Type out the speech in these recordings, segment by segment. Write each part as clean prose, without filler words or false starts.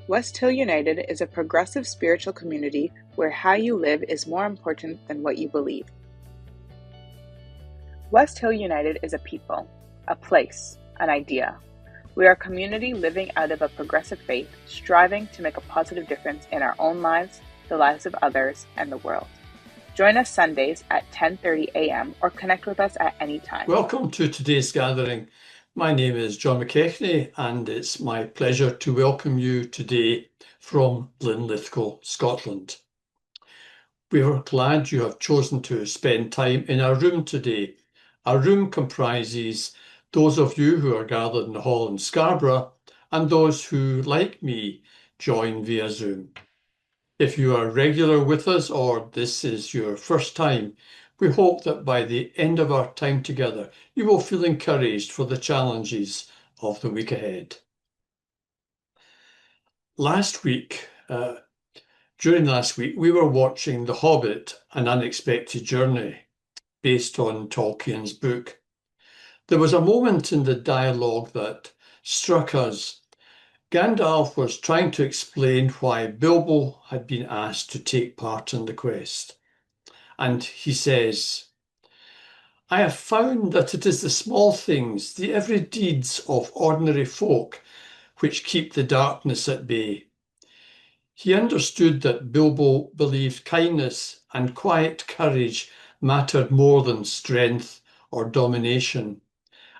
West Hill United is a progressive spiritual community where how you live is more important than what you believe. West Hill United is a people, a place, an idea. We are a community living out of a progressive faith, striving to make a positive difference in our own lives, the lives of others, and the world. Join us Sundays at 10:30 a.m. or connect with us at any time. Welcome to today's gathering. My name is John McKechnie, and it's my pleasure to welcome you today from Linlithgow, Scotland. We are glad you have chosen to spend time in our room today. Our room comprises those of you who are gathered in the hall in Scarborough and those who, like me, join via Zoom. If you are regular with us or this is your first time, we hope that by the end of our time together, you will feel encouraged for the challenges of the week ahead. During last week, we were watching The Hobbit, An Unexpected Journey, based on Tolkien's book. There was a moment in the dialogue that struck us. Gandalf was trying to explain why Bilbo had been asked to take part in the quest. And he says, "I have found that it is the small things, the every deeds of ordinary folk, which keep the darkness at bay." He understood that Bilbo believed kindness and quiet courage mattered more than strength or domination.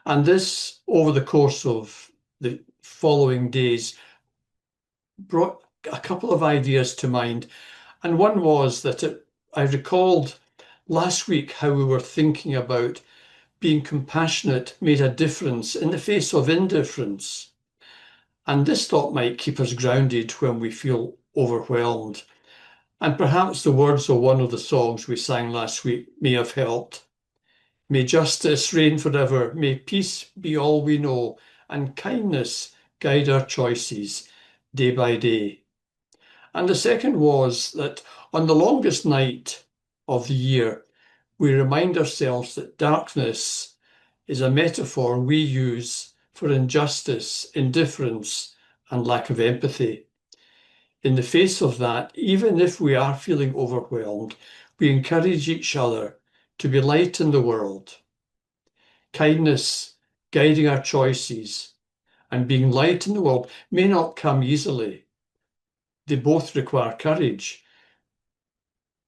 And this, over the course of the following days, brought a couple of ideas to mind. And one was that I recalled last week how we were thinking about being compassionate made a difference in the face of indifference. And this thought might keep us grounded when we feel overwhelmed. And perhaps the words of one of the songs we sang last week may have helped. May justice reign forever, may peace be all we know, and kindness guide our choices day by day. And the second was that on the longest night of the year, we remind ourselves that darkness is a metaphor we use for injustice, indifference, and lack of empathy. In the face of that, even if we are feeling overwhelmed, we encourage each other to be light in the world. Kindness guiding our choices and being light in the world may not come easily. They both require courage.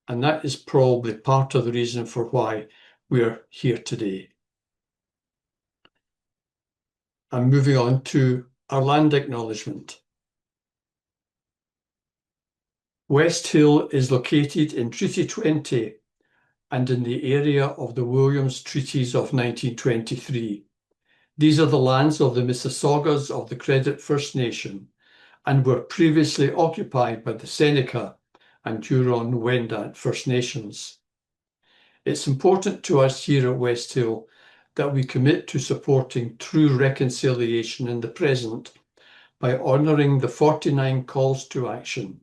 And that is probably part of the reason for why we're here today. I'm moving on to our land acknowledgement. West Hill is located in Treaty 20 and in the area of the Williams Treaties of 1923. These are the lands of the Mississaugas of the Credit First Nation and were previously occupied by the Seneca and Huron-Wendat First Nations. It's important to us here at West Hill that we commit to supporting true reconciliation in the present by honouring the 49 calls to action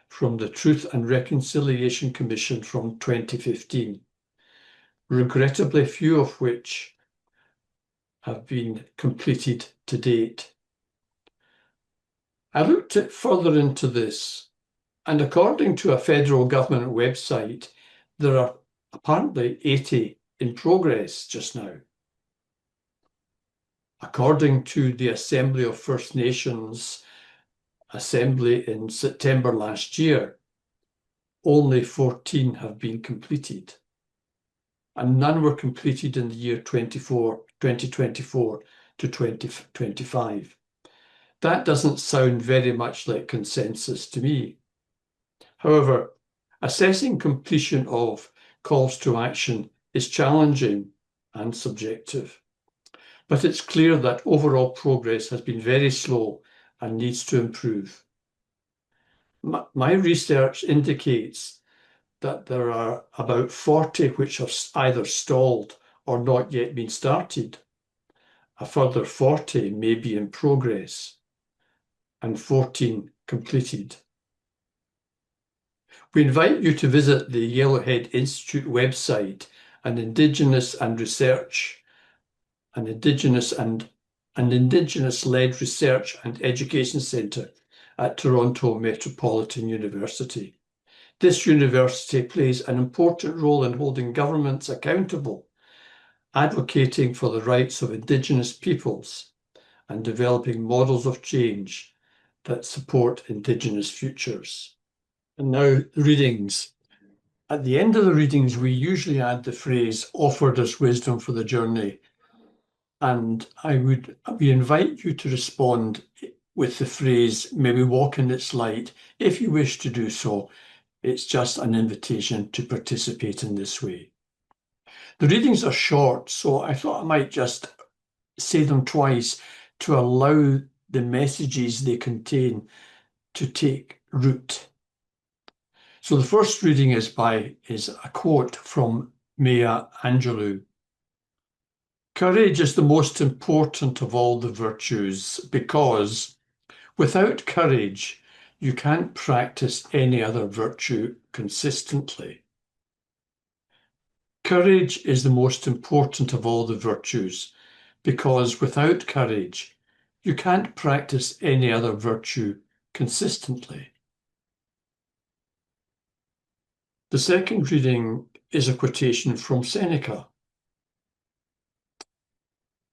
from the Truth and Reconciliation Commission from 2015, regrettably few of which have been completed to date. I looked further into this, and according to a federal government website, there are apparently 80 in progress just now. According to the Assembly of First Nations Assembly in September last year, only 14 have been completed, and none were completed in the year 2024 to 2025. That doesn't sound very much like consensus to me. However, assessing completion of calls to action is challenging and subjective, but it's clear that overall progress has been very slow and needs to improve. My research indicates that there are about 40 which have either stalled or not yet been started. A further 40 may be in progress, and 14 completed. We invite you to visit the Yellowhead Institute website, an Indigenous-led research and education centre, at Toronto Metropolitan University. This university plays an important role in holding governments accountable, advocating for the rights of Indigenous peoples, and developing models of change that support Indigenous futures. And now, readings. At the end of the readings, we usually add the phrase, offered us wisdom for the journey. And we invite you to respond with the phrase, may we walk in its light. If you wish to do so, it's just an invitation to participate in this way. The readings are short, so I thought I might just say them twice to allow the messages they contain to take root. So the first reading is a quote from Maya Angelou. Courage is the most important of all the virtues because without courage, you can't practice any other virtue consistently. Courage is the most important of all the virtues because without courage, you can't practice any other virtue consistently. The second reading is a quotation from Seneca.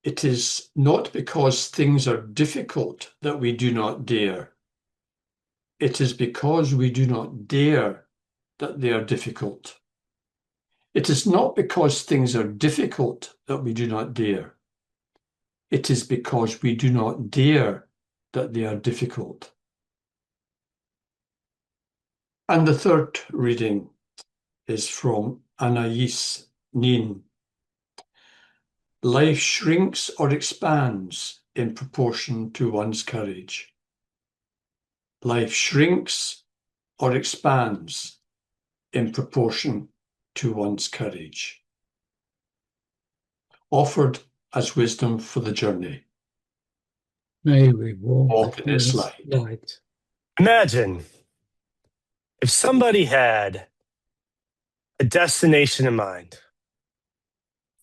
It is not because things are difficult that we do not dare. It is because we do not dare that they are difficult. It is not because things are difficult that we do not dare. It is because we do not dare that they are difficult. And the third reading is from Anaïs Nin. Life shrinks or expands in proportion to one's courage. Life shrinks or expands in proportion to one's courage. Offered as wisdom for the journey. May we walk in its light. Imagine if somebody had a destination in mind.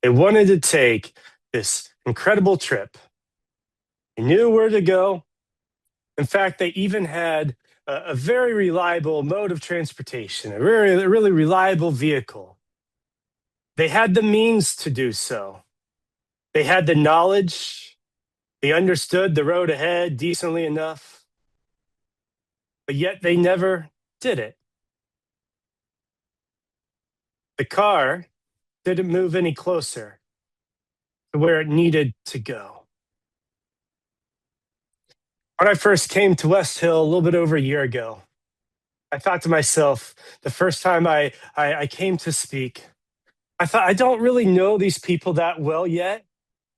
They wanted to take this incredible trip. They knew where to go. In fact, they even had a very reliable mode of transportation, a really reliable vehicle. They had the means to do so. They had the knowledge. They understood the road ahead decently enough. But yet they never did it. The car didn't move any closer to where it needed to go. When I first came to West Hill a little bit over a year ago, I thought to myself, the first time I came to speak, I thought, I don't really know these people that well yet.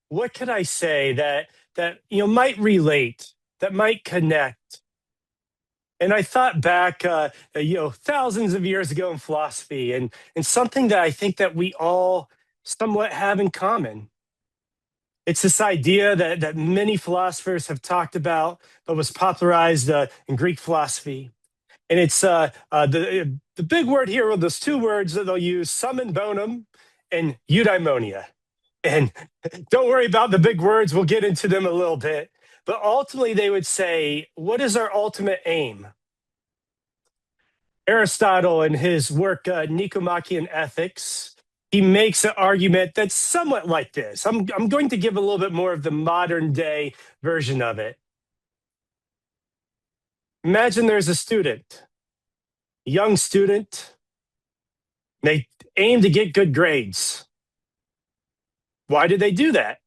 What could I say that might relate, that might connect? And I thought back, thousands of years ago in philosophy, and something that I think that we all somewhat have in common. It's this idea that many philosophers have talked about, but was popularized in Greek philosophy. And it's the big word here are those two words that they'll use, summum bonum and eudaimonia. And don't worry about the big words. We'll get into them a little bit. But ultimately, they would say, what is our ultimate aim? Aristotle, in his work, Nicomachean Ethics, he makes an argument that's somewhat like this. I'm going to give a little bit more of the modern day version of it. Imagine there's a student, a young student. They aim to get good grades. Why do they do that?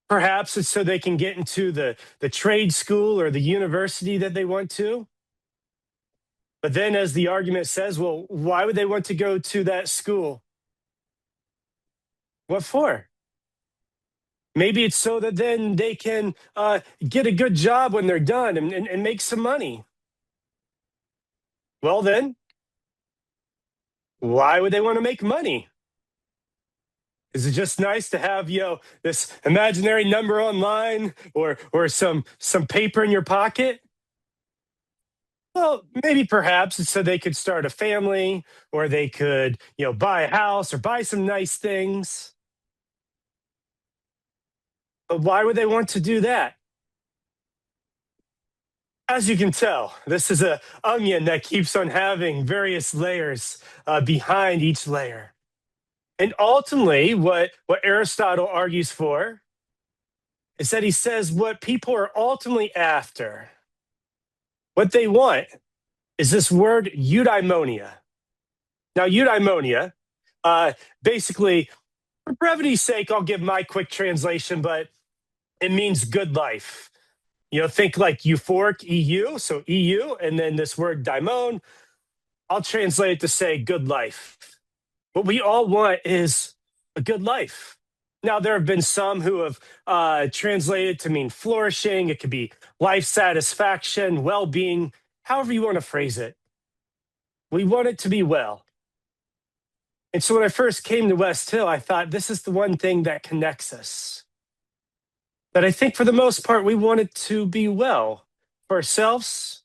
Perhaps it's so they can get into the trade school or the university that they want to. But then, as the argument says, well, why would they want to go to that school? What for? Maybe it's so that then they can get a good job when they're done and make some money. Well, then, why would they want to make money? Is it just nice to have, this imaginary number online or some paper in your pocket? Well, maybe perhaps it's so they could start a family, or they could, buy a house or buy some nice things. But why would they want to do that? As you can tell, this is an onion that keeps on having various layers behind each layer. And ultimately, what Aristotle argues for is that he says what people are ultimately after, what they want, is this word eudaimonia. Now, eudaimonia, basically, for brevity's sake, I'll give my quick translation, but it means good life. Think like euphoric, EU, so EU, and then this word daimon, I'll translate it to say good life. What we all want is a good life. Now, there have been some who have translated to mean flourishing. It could be life satisfaction, well being, however you want to phrase it. We want it to be well. And so when I first came to West Hill, I thought this is the one thing that connects us. That I think for the most part, we want it to be well for ourselves,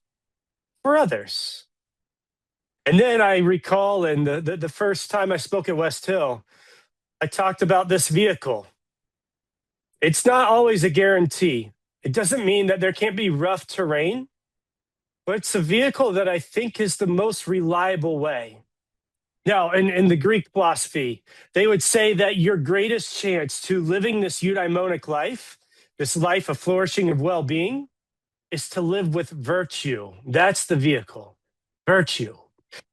for others. And then I recall, and the first time I spoke at West Hill, I talked about this vehicle. It's not always a guarantee. It doesn't mean that there can't be rough terrain, but it's a vehicle that I think is the most reliable way. Now, in the Greek philosophy, they would say that your greatest chance to living this eudaimonic life, this life of flourishing, of well-being, is to live with virtue. That's the vehicle, virtue.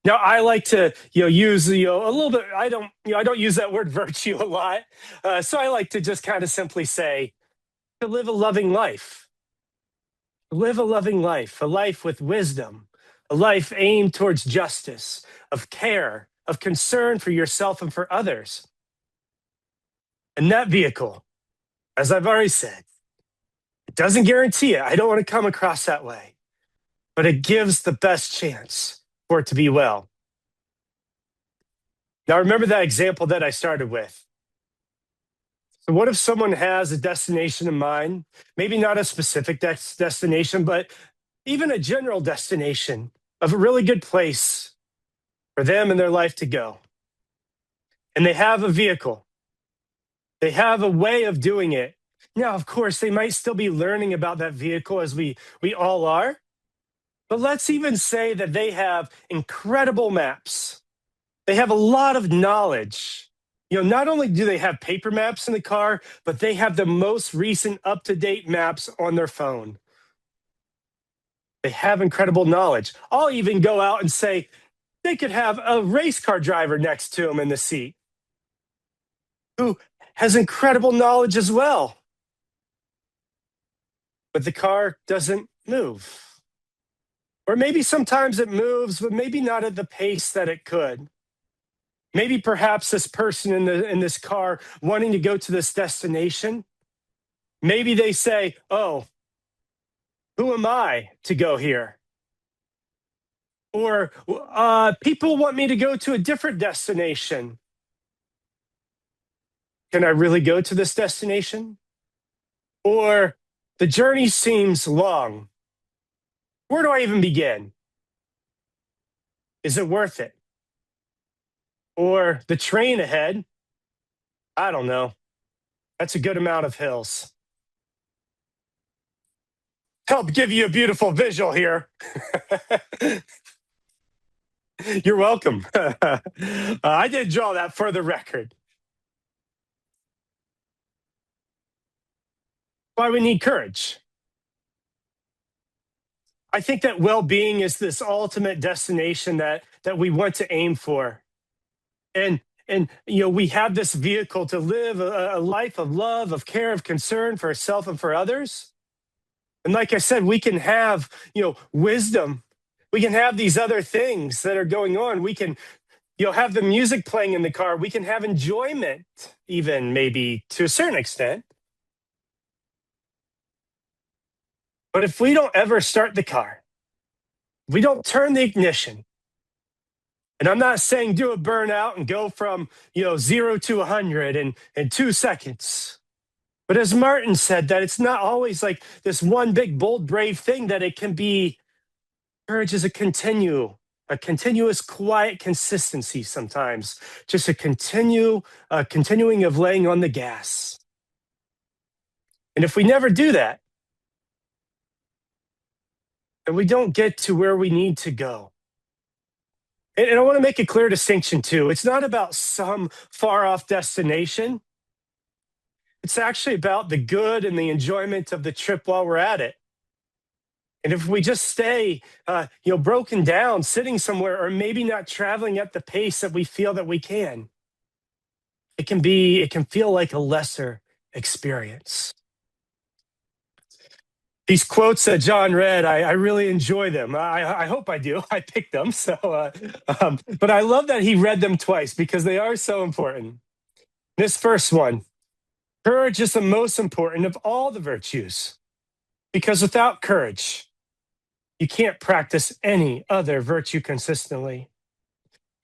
Now, I like to use a little bit. I don't use that word virtue a lot, so I like to just kind of simply say to live a loving life, live a loving life, a life with wisdom, a life aimed towards justice, of care, of concern for yourself and for others. And that vehicle, as I've already said, it doesn't guarantee it. I don't want to come across that way, but it gives the best chance for it to be well. Now, remember that example that I started with. So what if someone has a destination in mind, maybe not a specific destination, but even a general destination of a really good place for them and their life to go. And they have a vehicle. They have a way of doing it. Now, of course, they might still be learning about that vehicle as we all are. But let's even say that they have incredible maps. They have a lot of knowledge. Not only do they have paper maps in the car, but they have the most recent up-to-date maps on their phone. They have incredible knowledge. I'll even go out and say they could have a race car driver next to them in the seat who has incredible knowledge as well. But the car doesn't move. Or maybe sometimes it moves, but maybe not at the pace that it could. Maybe perhaps this person in this car wanting to go to this destination, maybe they say, oh, who am I to go here? Or people want me to go to a different destination. Can I really go to this destination? Or the journey seems long. Where do I even begin? Is it worth it? Or the train ahead, I don't know. That's a good amount of hills. Help give you a beautiful visual here. You're welcome. I did draw that for the record. Why we need courage. I think that well-being is this ultimate destination that we want to aim for. And we have this vehicle to live a life of love, of care, of concern for ourselves and for others. And like I said, we can have, wisdom. We can have these other things that are going on. We can, have the music playing in the car. We can have enjoyment, even maybe to a certain extent. But if we don't ever start the car, we don't turn the ignition, and I'm not saying do a burnout and go from 0 to 100 in 2 seconds. But as Martin said, that it's not always like this one big, bold, brave thing, that it can be. Courage is a continuous, quiet consistency sometimes, just a continuing of laying on the gas. And if we never do that, and we don't get to where we need to go. And I want to make a clear distinction too. It's not about some far off destination. It's actually about the good and the enjoyment of the trip while we're at it. And if we just stay, broken down, sitting somewhere, or maybe not traveling at the pace that we feel that we can, it can feel like a lesser experience. These quotes that John read, I really enjoy them. I hope I do. I picked them. But I love that he read them twice because they are so important. This first one, courage is the most important of all the virtues, because without courage, you can't practice any other virtue consistently.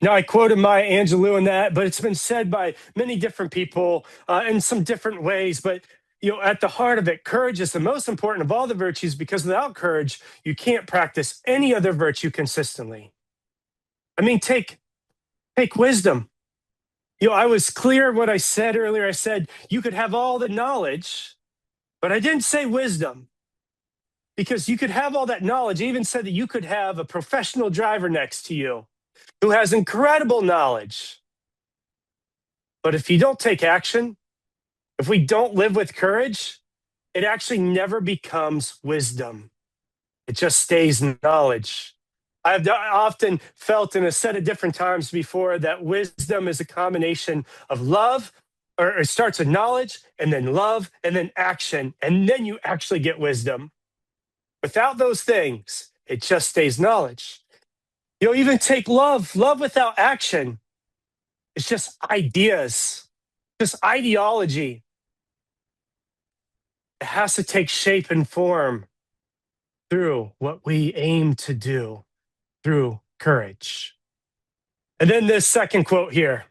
Now, I quoted Maya Angelou in that, but it's been said by many different people in some different ways. But at the heart of it, courage is the most important of all the virtues, because without courage, you can't practice any other virtue consistently. I mean, take wisdom. I was clear what I said earlier. I said you could have all the knowledge, but I didn't say wisdom, because you could have all that knowledge. I even said that you could have a professional driver next to you who has incredible knowledge. But if you don't take action, if we don't live with courage, it actually never becomes wisdom. It just stays knowledge. I've often felt, and have said at different times before, that wisdom is a combination of love, or it starts with knowledge, and then love, and then action, and then you actually get wisdom. Without those things, it just stays knowledge. Even take love. Love without action, it's just ideas, just ideology. It has to take shape and form through what we aim to do, through courage. And then this second quote here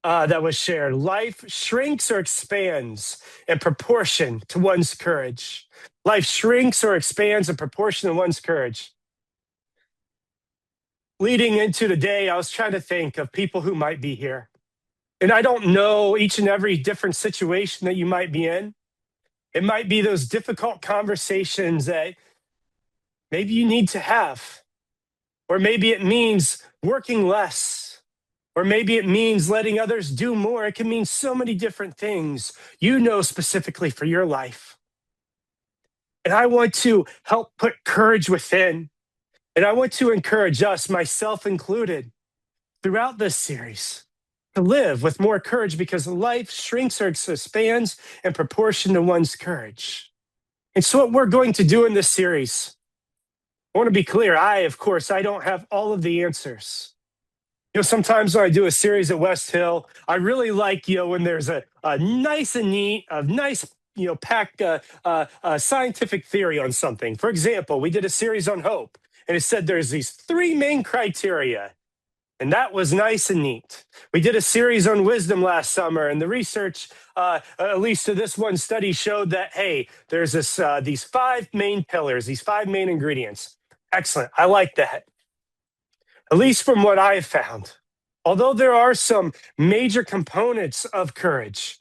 that was shared: life shrinks or expands in proportion to one's courage. Life shrinks or expands in proportion to one's courage. Leading into the day, I was trying to think of people who might be here. And I don't know each and every different situation that you might be in. It might be those difficult conversations that maybe you need to have, or maybe it means working less, or maybe it means letting others do more. It can mean so many different things, specifically for your life. And I want to help put courage within. And I want to encourage us, myself included, throughout this series, to live with more courage, because life shrinks or expands in proportion to one's courage. And so what we're going to do in this series, I want to be clear. I don't have all of the answers. Sometimes when I do a series at West Hill, I really like, when there's a nice and neat, packed scientific theory on something. For example, we did a series on hope, and it said there's these 3 main criteria. And that was nice and neat. We did a series on wisdom last summer, and the research, at least to this one study, showed that, hey, there's these 5 main pillars, these 5 main ingredients. Excellent. I like that. At least from what I've found. Although there are some major components of courage,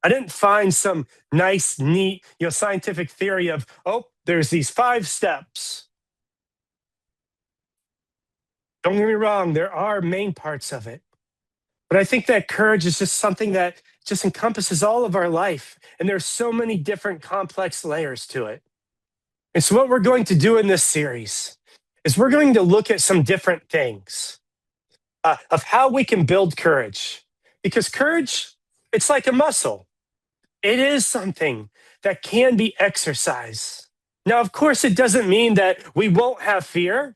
I didn't find some nice, neat, scientific theory of, there's these 5 steps. Don't get me wrong, there are main parts of it. But I think that courage is just something that just encompasses all of our life. And there's so many different complex layers to it. And so what we're going to do in this series is we're going to look at some different things of how we can build courage. Because courage, it's like a muscle. It is something that can be exercised. Now, of course, it doesn't mean that we won't have fear,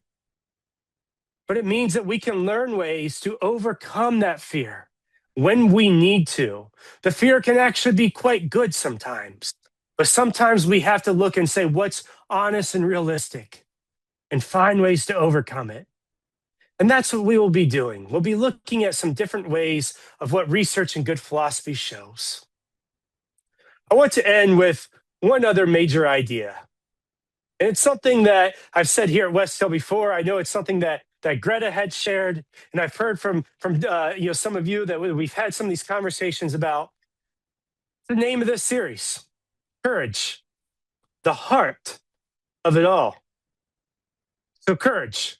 but it means that we can learn ways to overcome that fear when we need to. The fear can actually be quite good sometimes, but sometimes we have to look and say what's honest and realistic and find ways to overcome it. And that's what we will be doing. We'll be looking at some different ways of what research and good philosophy shows. I want to end with one other major idea. And it's something that I've said here at West Hill before. I know it's something that Greta had shared, and I've heard from some of you that we've had some of these conversations about. The name of this series: courage, the heart of it all. So courage.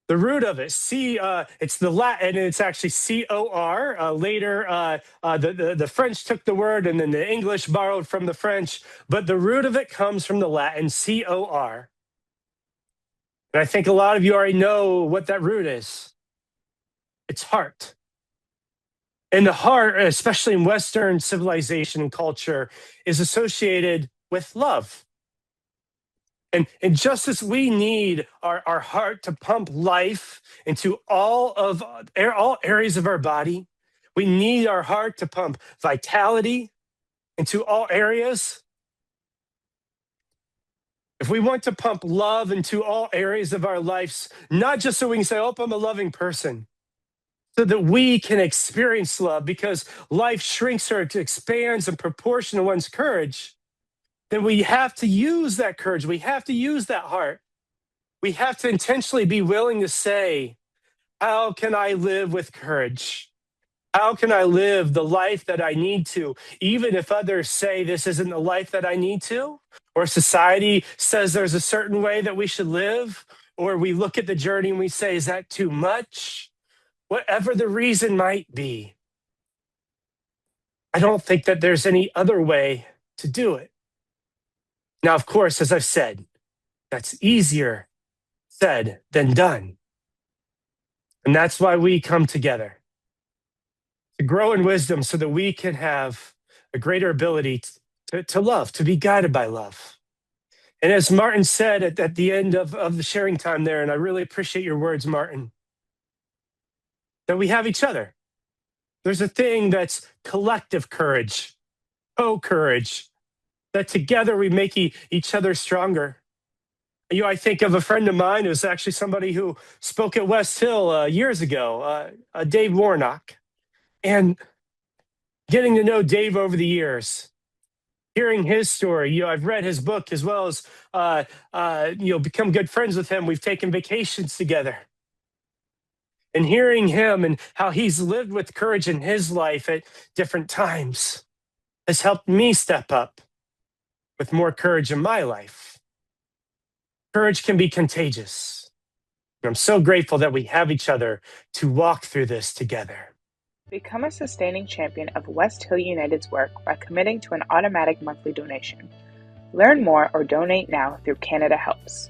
The root of it, it's the Latin, and it's actually C-O-R. Later, the French took the word, and then the English borrowed from the French. But the root of it comes from the Latin, C-O-R. And I think a lot of you already know what that root is. It's heart. And the heart, especially in Western civilization and culture, is associated with love. And just as we need our heart to pump life into all areas of our body, we need our heart to pump vitality into all areas. If we want to pump love into all areas of our lives, not just so we can say, oh, I'm a loving person, so that we can experience love, because life shrinks or expands in proportion to one's courage, then we have to use that courage. We have to use that heart. We have to intentionally be willing to say, how can I live with courage? How can I live the life that I need to, even if others say this isn't the life that I need to, or society says there's a certain way that we should live, or we look at the journey and we say, is that too much? Whatever the reason might be, I don't think that there's any other way to do it. Now, of course, as I've said, that's easier said than done. And that's why we come together, to grow in wisdom so that we can have a greater ability to love, to be guided by love. And as Martin said at the end of the sharing time there, and I really appreciate your words, Martin, that we have each other. There's a thing that's collective courage, co-courage, that together we make each other stronger. I think of a friend of mine who's actually somebody who spoke at West Hill years ago, Dave Warnock. And getting to know Dave over the years, hearing his story, I've read his book, as well as, become good friends with him. We've taken vacations together. And hearing him and how he's lived with courage in his life at different times has helped me step up with more courage in my life. Courage can be contagious. And I'm so grateful that we have each other to walk through this together. Become a sustaining champion of West Hill United's work by committing to an automatic monthly donation. Learn more or donate now through Canada Helps.